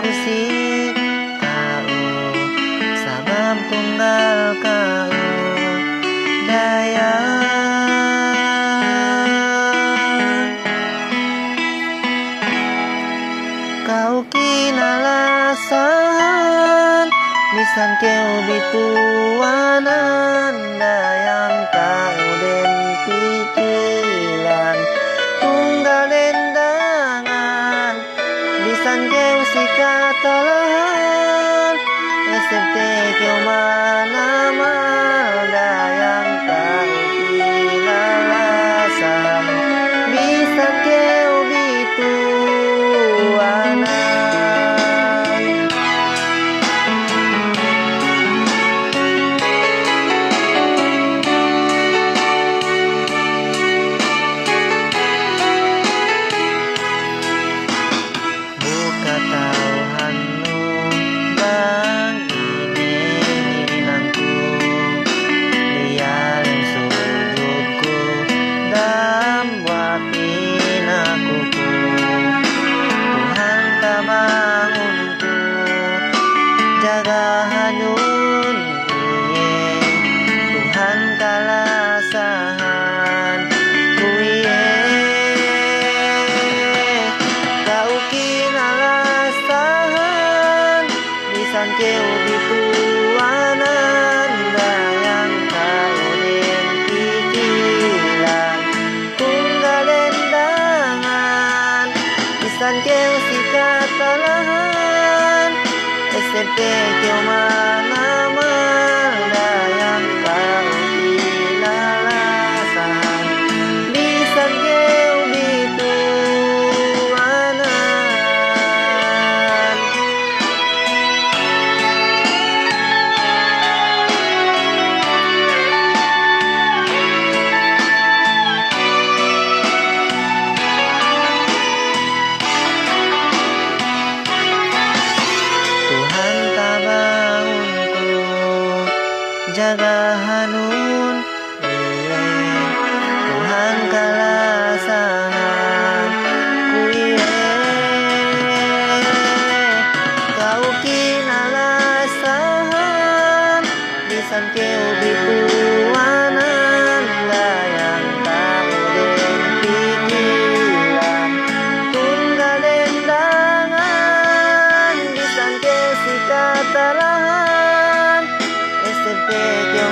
ku si kau sabab tunggal kau daya. Kau kinalasan bisan keu bituanan dayang kau den pikiran tunggal dendangan bisan keu sikatalahan SMT keu mana dayang kau kinalasan bisan keu bituanan. Jaga hanun kuye Tuhan kalasahan kuye kau kinalasahan bisan keu bituanan dayang kau den pikiran tunggal dendangan bisan keu sikatalahan SMP keu mana dayang kau kinalasan bisan keu bituanan. Jaga hanun kuye Tuhan kalasahan kuye kau kinalasahan bisan keu bituanan dayang kau den pikiran tunggal dendangan bisan keu sikatalahan SMP keu